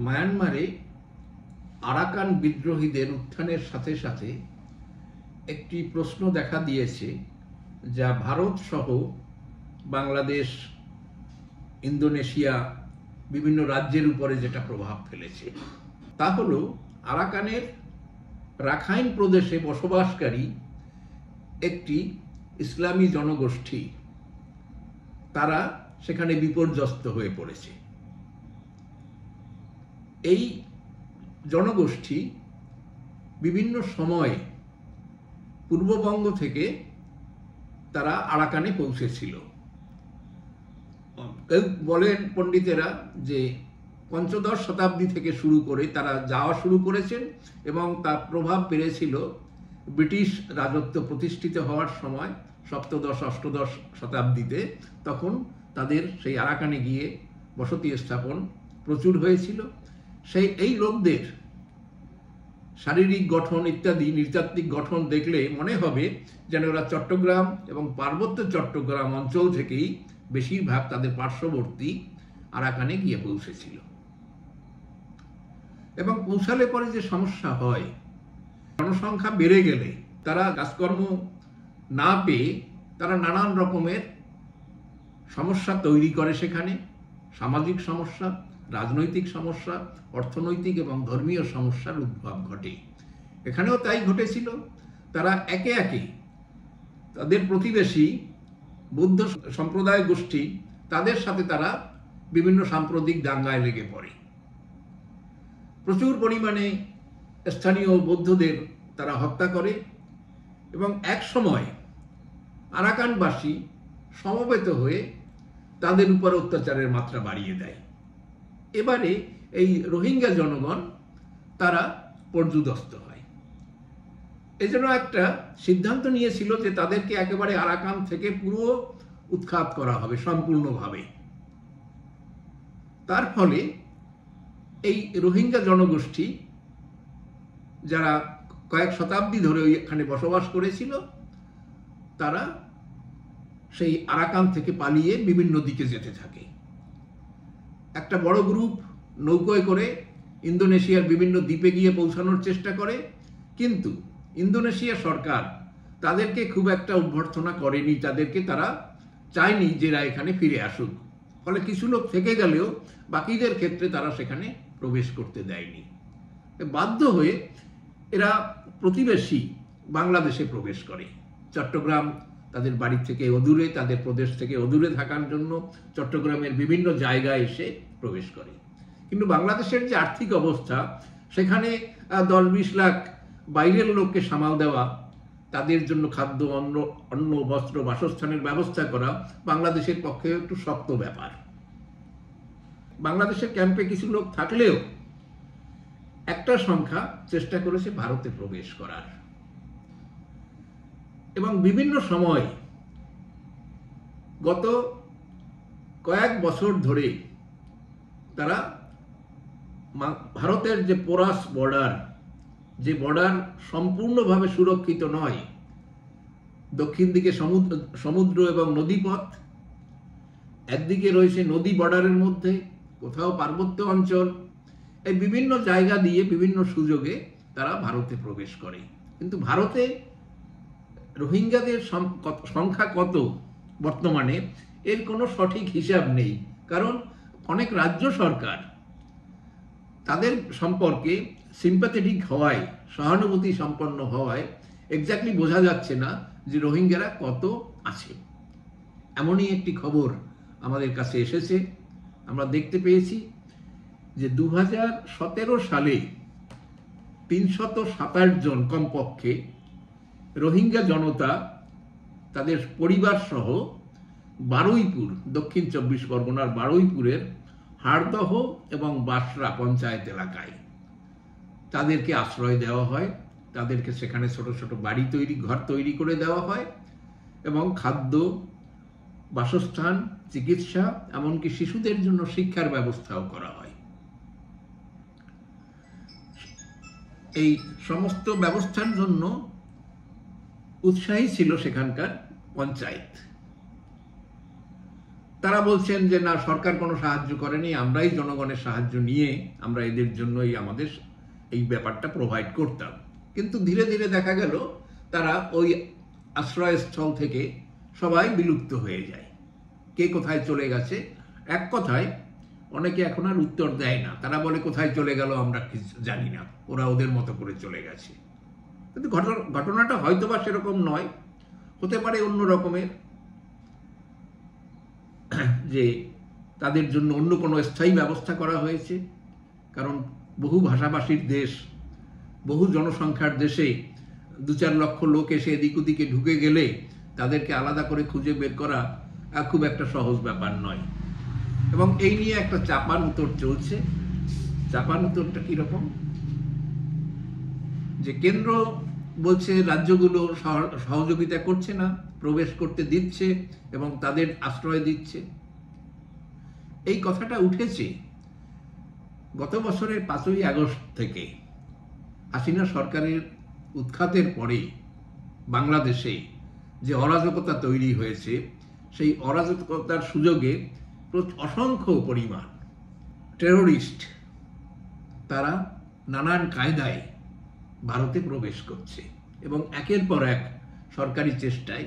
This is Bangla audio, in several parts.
মায়ানমারে আরাকান বিদ্রোহীদের উত্থানের সাথে সাথে একটি প্রশ্ন দেখা দিয়েছে, যা ভারত সহ বাংলাদেশ, ইন্দোনেশিয়া বিভিন্ন রাজ্যের উপরে যেটা প্রভাব ফেলেছে। তা হলো আরাকানের রাখাইন প্রদেশে বসবাসকারী একটি ইসলামী জনগোষ্ঠী, তারা সেখানে বিপর্যস্ত হয়ে পড়েছে। এই জনগোষ্ঠী বিভিন্ন সময়ে পূর্ববঙ্গ থেকে তারা আরাকানে পৌঁছেছিল। কেউ বলেন পণ্ডিতেরা যে পঞ্চদশ শতাব্দী থেকে শুরু করে তারা যাওয়া শুরু করেছেন এবং তার প্রভাব বেড়েছিল ব্রিটিশ রাজত্ব প্রতিষ্ঠিত হওয়ার সময় সপ্তদশ অষ্টদশ শতাব্দীতে। তখন তাদের সেই আরাকানে গিয়ে বসতি স্থাপন প্রচুর হয়েছিল। এই লোকদের শারীরিক গঠন ইত্যাদি নৃতাত্ত্বিক গঠন দেখলে মনে হবে যেন ওরা চট্টগ্রাম এবং পার্বত্য চট্টগ্রাম অঞ্চল থেকেই বেশিরভাগ তাদের পার্শ্ববর্তী আরাকানে গিয়ে পৌঁছেছিল। এবং পৌঁছালে পরে যে সমস্যা হয়, জনসংখ্যা বেড়ে গেলে তারা কাজকর্ম না পেয়ে তারা নানান রকমের সমস্যা তৈরি করে। সেখানে সামাজিক সমস্যা, রাজনৈতিক সমস্যা, অর্থনৈতিক এবং ধর্মীয় সমস্যার উদ্ভব ঘটে। এখানেও তাই ঘটেছিল। তারা একে একে তাদের প্রতিবেশী বৌদ্ধ সম্প্রদায় গোষ্ঠী, তাদের সাথে তারা বিভিন্ন সাম্প্রতিক দাঙ্গায় লেগে পড়ে। প্রচুর পরিমাণে স্থানীয় বৌদ্ধদের তারা হত্যা করে এবং এক সময় আরাকানবাসী সমবেত হয়ে তাদের উপর অত্যাচারের মাত্রা বাড়িয়ে দেয়। এবারে এই রোহিঙ্গা জনগণ তারা পর্যুদস্ত হয়। এজন্য একটা সিদ্ধান্ত নিয়েছিল যে তাদেরকে একেবারে আরাকান থেকে পুরো উৎখাত করা হবে সম্পূর্ণভাবে। তার ফলে এই রোহিঙ্গা জনগোষ্ঠী, যারা কয়েক শতাব্দী ধরে এখানে বসবাস করেছিল, তারা সেই আরাকান থেকে পালিয়ে বিভিন্ন দিকে যেতে থাকে। একটা বড় গ্রুপ নৌকোয় করে ইন্দোনেশিয়ার বিভিন্ন দ্বীপে গিয়ে পৌঁছানোর চেষ্টা করে, কিন্তু ইন্দোনেশিয়া সরকার তাদেরকে খুব একটা অভ্যর্থনা করেনি। তারা চায়নি যে এরা এখানে ফিরে আসুক। ফলে কিছু লোক থেকে গেলেও বাকিদের ক্ষেত্রে তারা সেখানে প্রবেশ করতে দেয়নি। বাধ্য হয়ে এরা প্রতিবেশী বাংলাদেশে প্রবেশ করে। চট্টগ্রাম তাদের বাড়ি থেকে অদূরে, তাদের প্রদেশ থেকে অদূরে থাকার জন্য চট্টগ্রামের বিভিন্ন জায়গায় এসে প্রবেশ করে। কিন্তু বাংলাদেশের যে আর্থিক অবস্থা, সেখানে 10-20 লাখ বাইরের লোককে সামাল দেওয়া, তাদের জন্য খাদ্য, অন্ন, বস্ত্র, বাসস্থানের ব্যবস্থা করা বাংলাদেশের পক্ষে একটু শক্ত ব্যাপার। বাংলাদেশের ক্যাম্পে কিছু লোক থাকলেও একটা সংখ্যা চেষ্টা করেছে ভারতে প্রবেশ করার। এবং বিভিন্ন সময় গত কয়েক বছর ধরে তারা ভারতের যে পোরাস বর্ডার, যে বর্ডার সম্পূর্ণভাবে সুরক্ষিত নয়, দক্ষিণ দিকে সমুদ্র এবং নদীপথ, একদিকে রয়েছে নদী বর্ডারের মধ্যে, কোথাও পার্বত্য অঞ্চল, এই বিভিন্ন জায়গা দিয়ে বিভিন্ন সুযোগে তারা ভারতে প্রবেশ করে। কিন্তু ভারতে রোহিঙ্গাদের সংখ্যা কত বর্তমানে, এর কোনো সঠিক হিসাব নেই। কারণ অনেক রাজ্য সরকার তাদের সম্পর্কে সিম্প্যাথেটিক হওয়ায়, সহানুভূতি সম্পন্ন হওয়ায় এক্স্যাক্টলি বোঝা যাচ্ছে না যে রোহিঙ্গারা কত আছে। এমনই একটি খবর আমাদের কাছে এসেছে। আমরা দেখতে পেয়েছি যে 2017 সালে 327 জন কমপক্ষে রোহিঙ্গা জনতা তাদের পরিবার সহ বারুইপুর, দক্ষিণ 24 পরগনার বারুইপুরের হাড়দহ এবং বাসরা পঞ্চায়েত এলাকায় তাদেরকে আশ্রয় দেওয়া হয়। তাদেরকে সেখানে ছোট ছোট ঘর তৈরি করে দেওয়া হয় এবং খাদ্য, বাসস্থান, চিকিৎসা, এমনকি শিশুদের জন্য শিক্ষার ব্যবস্থাও করা হয়। এই সমস্ত ব্যবস্থার জন্য উৎসাহী ছিল সেখানকার পঞ্চায়েত। তারা বলছেন যে না, সরকার কোনো সাহায্য করেনি, আমরাই জনগণের সাহায্য নিয়ে আমরা এদের জন্যই আমাদের এই ব্যাপারটা প্রোভাইড করতাম। কিন্তু ধীরে ধীরে দেখা গেল তারা ওই আশ্রয়স্থল থেকে সবাই বিলুপ্ত হয়ে যায়। কে কোথায় চলে গেছে, এক কথায় অনেকে এখন আর উত্তর দেয় না। তারা বলে কোথায় চলে গেল আমরা কিছু জানি না, ওরা ওদের মতো করে চলে গেছে। কিন্তু ঘটনাটা হয়তোবা সেরকম নয়, হতে পারে অন্য রকমের, যে তাদের জন্য অন্য কোনো স্থায়ী ব্যবস্থা করা হয়েছে। কারণ বহু ভাষাভাষীর দেশ, বহু জনসংখ্যার দেশে 2-4 লক্ষ লোক এসে এদিক ওদিকে ঢুকে গেলে তাদেরকে আলাদা করে খুঁজে বের করা খুব একটা সহজ ব্যাপার নয়। এবং এই নিয়ে একটা চাপান উত্তর চলছে। চাপান উত্তরটা কিরকম, যে কেন্দ্র বলছে রাজ্যগুলো সহযোগিতা করছে না, প্রবেশ করতে দিচ্ছে এবং তাদের আশ্রয় দিচ্ছে। এই কথাটা উঠেছে গত বছরের 5ই আগস্ট থেকে। হাসিনা সরকারের উৎখাতের পরে বাংলাদেশে যে অরাজকতা তৈরি হয়েছে, সেই অরাজকতার সুযোগে অসংখ্য পরিমাণ টেরোরিস্ট তারা নানান কায়দায় ভারতে প্রবেশ করছে এবং একের পর এক সরকারি চেষ্টায়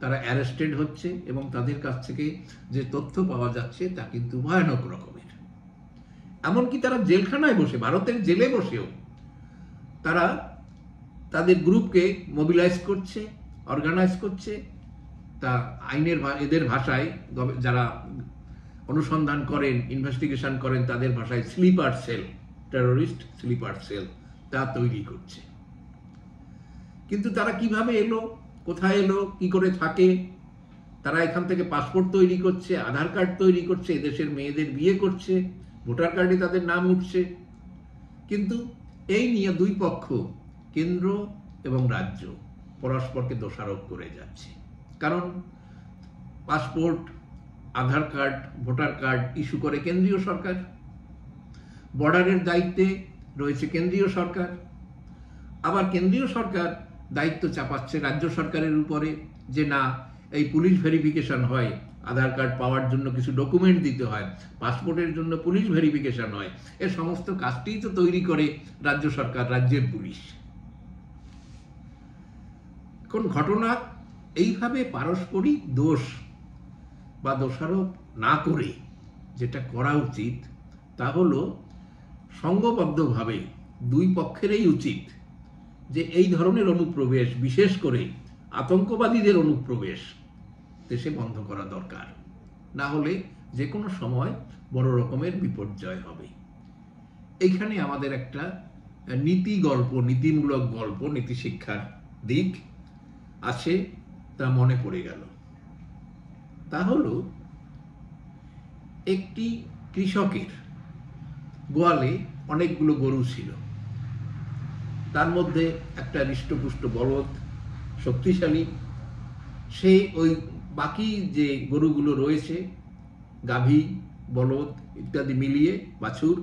তারা অ্যারেস্টেড হচ্ছে এবং তাদের কাছ থেকে যে তথ্য পাওয়া যাচ্ছে তা কিন্তু ভয়ানক রকমের। এমনকি তারা জেলখানায় বসে, ভারতের জেলে বসেও তারা তাদের গ্রুপকে মোবিলাইজ করছে, অর্গানাইজ করছে। তা আইনের এদের ভাষায়, যারা অনুসন্ধান করেন, ইনভেস্টিগেশন করেন, তাদের ভাষায় sleeper cell, terrorist sleeper cell তা তৈরি করছে। কিন্তু তারা কিভাবে এলো, কোথায় এলো, কি করে থাকে, তারা এখান থেকে পাসপোর্ট তৈরি করছে, আধার কার্ড তৈরি করছে, এদেশের মেয়েদের বিয়ে করছে, ভোটার কার্ডে তাদের নাম উঠছে। কিন্তু এই নিয়ে দুই পক্ষ, কেন্দ্র এবং রাজ্য, পরস্পরকে দোষারোপ করে যাচ্ছে। কারণ পাসপোর্ট, আধার কার্ড, ভোটার কার্ড ইস্যু করে কেন্দ্রীয় সরকার, বর্ডারের দায়িত্বে রয়েছে কেন্দ্রীয় সরকার। আবার কেন্দ্রীয় সরকার দায়িত্ব চাপাচ্ছে রাজ্য সরকারের উপরে, যে না, এই পুলিশ ভেরিফিকেশন হয়, আধার কার্ড পাওয়ার জন্য কিছু ডকুমেন্ট দিতে হয়, পাসপোর্টের জন্য পুলিশ ভেরিফিকেশন হয়, এর সমস্ত কাজটিই তো তৈরি করে রাজ্য সরকার, রাজ্যের পুলিশ। কোন ঘটনা এইভাবে পারস্পরিক দোষ বা দোষারোপ না করে যেটা করা উচিত তা হলো সংঘবদ্ধভাবে দুই পক্ষেরই উচিত যে এই ধরনের অনুপ্রবেশ, বিশেষ করে আতঙ্কবাদীদের অনুপ্রবেশ দেশে বন্ধ করা দরকার। না হলে যে কোনো সময় বড় রকমের বিপর্যয় হবে। এইখানে আমাদের একটা নীতি গল্প, নীতিমূলক গল্প, নীতি শিক্ষার দিক আছে, তা মনে পড়ে গেল। তা হলো একটি কৃষকের গোয়ালে অনেকগুলো গরু ছিল। তার মধ্যে একটা হৃষ্টপুষ্ট বলদ, শক্তিশালী, সে ওই বাকি যে গরুগুলো রয়েছে, গাভী, বলদ ইত্যাদি মিলিয়ে বাছুর,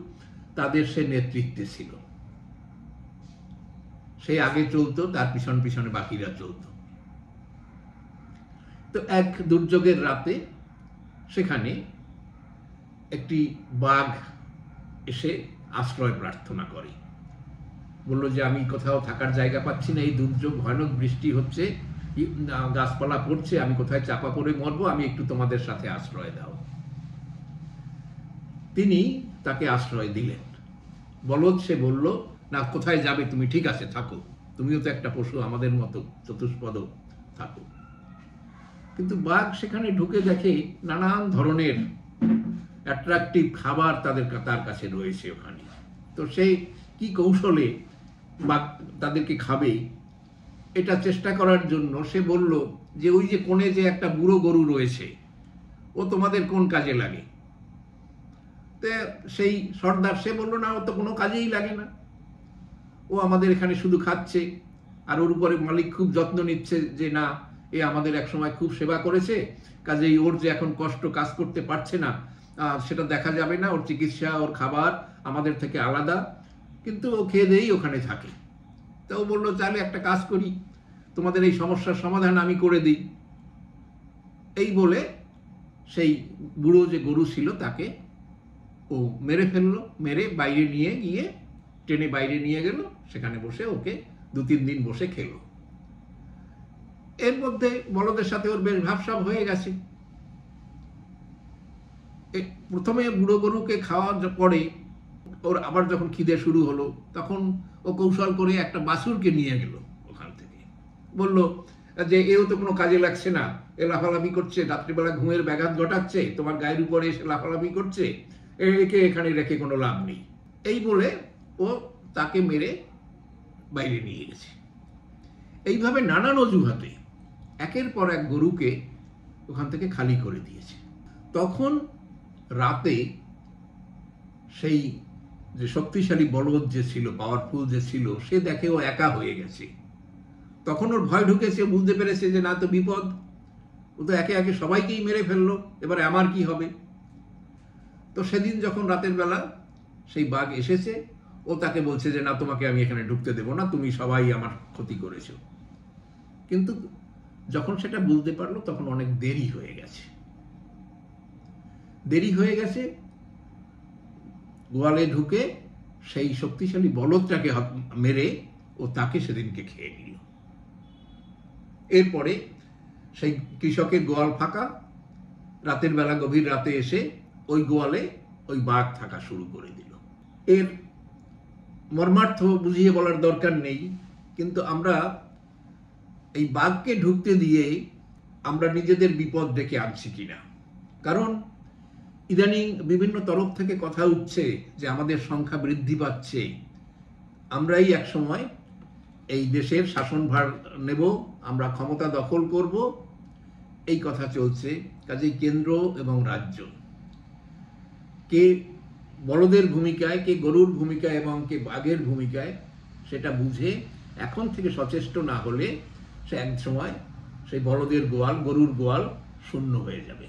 তাদের সে নেতৃত্বে ছিল। সে আগে চলতো, তার পিছন পিছনে বাকিরা চলত। তো এক দুর্যোগের রাতে সেখানে একটি বাঘ এসে আশ্রয় প্রার্থনা করে। বলল যে আমি কোথাও থাকার জায়গা পাচ্ছি না, এই দুর্যোগ, ভয়ানক বৃষ্টি হচ্ছে, গাছপালা পড়ছে, আমি কোথায় চাপা পড়ে মরবো, আমি একটু তোমাদের সাথে আশ্রয় দাও। তিনি তাকে আশ্রয় দিলেন। বলদ সে বলল, না, কোথায় যাবে তুমি, ঠিক আছে থাকো, তুমিও তো একটা পশু আমাদের মতো, চতুষ্পদ, থাকো। কিন্তু বাঘ সেখানে ঢুকে দেখে নানান ধরনের অ্যাট্রাকটিভ খাবার তার কাছে রয়েছে ওখানে। তো সে কি কৌশলে বাঘ তাদেরকে খাবে, এটা চেষ্টা করার জন্য সে বলল যে ওই যে কোণে যে একটা বুড়ো গরু রয়েছে, ও তোমাদের কোন কাজে লাগে? তো সেই সর্দার সে বলল, না, ও তো কোনো কাজেই লাগে না, ও আমাদের এখানে শুধু খাচ্ছে, আর ওর উপরে মালিক খুব যত্ন নিচ্ছে যে না, এ আমাদের এক সময় খুব সেবা করেছে, কাজেই ওর যে এখন কষ্ট, কাজ করতে পারছে না, সেটা দেখা যাবে না, ওর চিকিৎসা, ওর খাবার আমাদের থেকে আলাদা, কিন্তু ও খেয়ে দিয়েই ওখানে থাকে। তো ও বললো, তাহলে একটা কাজ করি, তোমাদের এই সমস্যার সমাধান আমি করে দিই। এই বলে সেই বুড়ো যে গরু ছিল তাকে ও মেরে ফেললো, মেরে বাইরে নিয়ে গিয়ে টেনে বাইরে নিয়ে গেল, সেখানে বসে ওকে 2-3 দিন বসে খেলো। এর মধ্যে বলদের সাথে ওর বেশ ভাবসাব হয়ে গেছে। প্রথমে বুড়ো গরুকে খাওয়ার পরে ওর আবার যখন খিদে শুরু হলো, তখন ও কৌশল করে একটা বাছুরকে নিয়ে গেল ওখান থেকে। বলল যে এও তো কোনো কাজে লাগছে না, এ লাফালাফি করছে, রাত্রিবেলা ঘুমের ব্যাঘাত ঘটাচ্ছে, তোমার গায়ের উপরে এসে লাফালাফি করছে, একে এখানে রেখে কোনো লাভ নেই। এই বলে ও তাকে মেরে বাইরে নিয়ে গেছে। এইভাবে নানান অজুহাতে একের পর এক গরুকে ওখান থেকে খালি করে দিয়েছে। তখন রাতে সেই যে শক্তিশালী বলদ যে ছিল, পাওয়ারফুল যে ছিল, সে দেখে ও একা হয়ে গেছে। তখন ওর ভয় ঢুকেছে, বুঝতে পেরেছে যে না তো বিপদ, ও তো একে একে সবাইকেই মেরে ফেললো, এবারে আমার কি হবে। তো সেদিন যখন রাতের বেলা সেই বাঘ এসেছে, ও তাকে বলছে যে না, তোমাকে আমি এখানে ঢুকতে দেবো না, তুমি সবাই আমার ক্ষতি করেছো। কিন্তু যখন সেটা বুঝতে পারলো তখন অনেক দেরি হয়ে গেছে। গোয়ালে ঢুকে সেই শক্তিশালী বলদটাকে মেরে ও তাকে সেদিনকে খেয়ে নিল। এরপরে সেই কৃষকের গোয়াল ফাঁকা, রাতের বেলা গভীর রাতে এসে ওই গোয়ালে ওই বাঘ থাকা শুরু করে দিল। এর মর্মার্থ বুঝিয়ে বলার দরকার নেই, কিন্তু আমরা এই বাঘকে ঢুকতে দিয়ে আমরা নিজেদের বিপদ ডেকে আনছি কিনা। কারণ ইদানিং বিভিন্ন তরফ থেকে কথা উঠছে যে আমাদের সংখ্যা বৃদ্ধি পাচ্ছে, আমরাই এক সময় এই দেশের শাসনভার নেব, আমরা ক্ষমতা দখল করব, এই কথা চলছে। কাজেই কেন্দ্র এবং রাজ্য কে বলদের ভূমিকায়, কে গরুর ভূমিকায় এবং কে বাঘের ভূমিকায়, সেটা বুঝে এখন থেকে সচেষ্ট না হলে সে এক সময় সেই বলদের গোয়াল, গরুর গোয়াল শূন্য হয়ে যাবে।